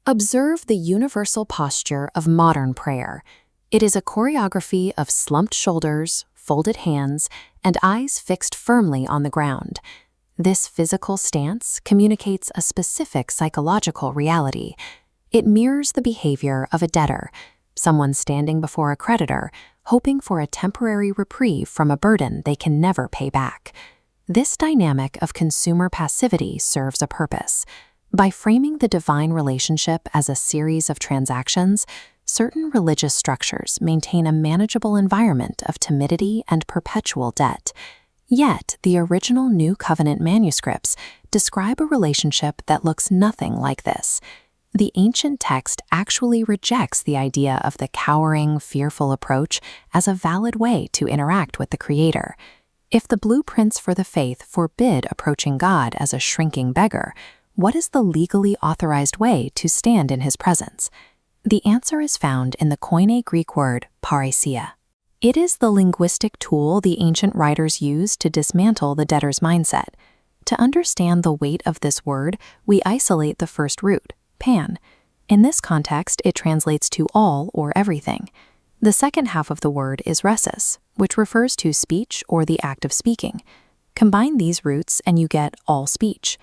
Observe the universal posture of modern prayer. It is a choreography of slumped shoulders, folded hands, and eyes fixed firmly on the ground. This physical stance communicates a specific psychological reality. It mirrors the behavior of a debtor, someone standing before a creditor, hoping for a temporary reprieve from a burden they can never pay back. This dynamic of consumer passivity serves a purpose. By framing the divine relationship as a series of transactions, certain religious structures maintain a manageable environment of timidity and perpetual debt. Yet, the original New Covenant manuscripts describe a relationship that looks nothing like this. The ancient text actually rejects the idea of the cowering, fearful approach as a valid way to interact with the Creator. If the blueprints for the faith forbid approaching God as a shrinking beggar, what is the legally authorized way to stand in His presence? The answer is found in the Koine Greek word Parrhesia. It is the linguistic tool the ancient writers used to dismantle the debtor's mindset. To understand the weight of this word, we isolate the first root, pan. In this context, it translates to all or everything. The second half of the word is rhesis, which refers to speech or the act of speaking. Combine these roots and you get all speech.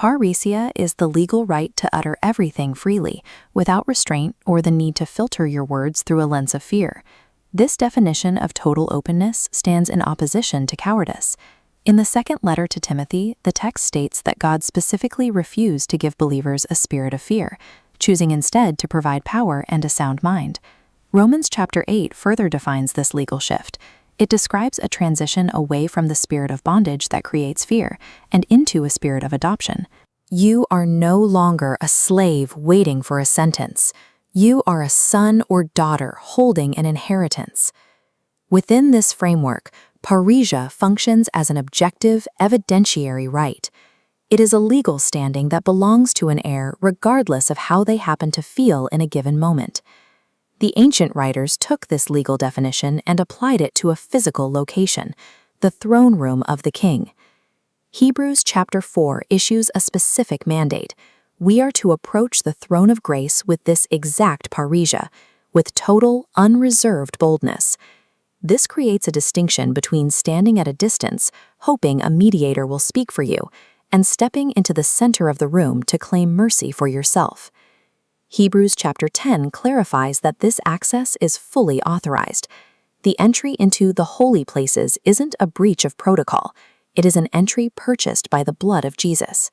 Parrhesia is the legal right to utter everything freely, without restraint or the need to filter your words through a lens of fear. This definition of total openness stands in opposition to cowardice. In the second letter to Timothy, the text states that God specifically refused to give believers a spirit of fear, choosing instead to provide power and a sound mind. Romans chapter 8 further defines this legal shift. It describes a transition away from the spirit of bondage that creates fear and into a spirit of adoption. You are no longer a slave waiting for a sentence. You are a son or daughter holding an inheritance. Within this framework, Parrhesia functions as an objective, evidentiary right. It is a legal standing that belongs to an heir regardless of how they happen to feel in a given moment. The ancient writers took this legal definition and applied it to a physical location, the throne room of the king. Hebrews chapter 4 issues a specific mandate. We are to approach the throne of grace with this exact parrhesia, with total, unreserved boldness. This creates a distinction between standing at a distance, hoping a mediator will speak for you, and stepping into the center of the room to claim mercy for yourself. Hebrews chapter 10 clarifies that this access is fully authorized. The entry into the holy places isn't a breach of protocol. It is an entry purchased by the blood of Jesus.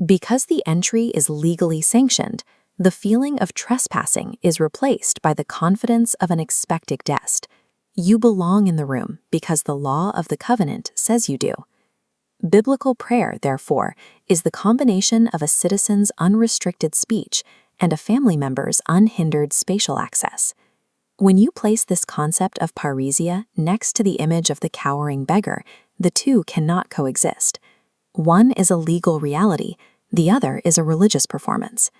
Because the entry is legally sanctioned, the feeling of trespassing is replaced by the confidence of an expected guest. You belong in the room because the law of the covenant says you do. Biblical prayer, therefore, is the combination of a citizen's unrestricted speech and a family member's unhindered spatial access. When you place this concept of parrhesia next to the image of the cowering beggar, the two cannot coexist. One is a legal reality, the other is a religious performance.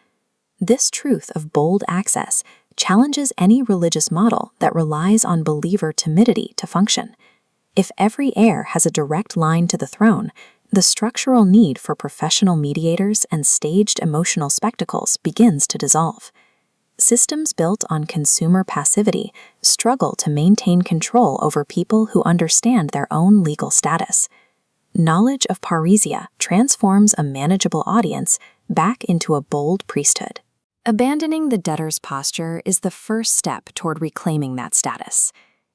This truth of bold access challenges any religious model that relies on believer timidity to function. If every heir has a direct line to the throne, the structural need for professional mediators and staged emotional spectacles begins to dissolve. Systems built on consumer passivity struggle to maintain control over people who understand their own legal status. Knowledge of parrhesia transforms a manageable audience back into a bold priesthood. Abandoning the debtor's posture is the first step toward reclaiming that status.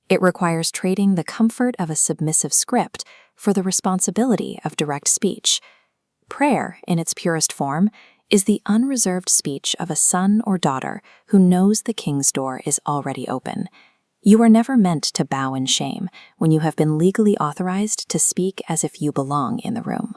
It requires trading the comfort of a submissive script for the responsibility of direct speech. Prayer, in its purest form, is the unreserved speech of a son or daughter who knows the king's door is already open. You are never meant to bow in shame when you have been legally authorized to speak as if you belong in the room.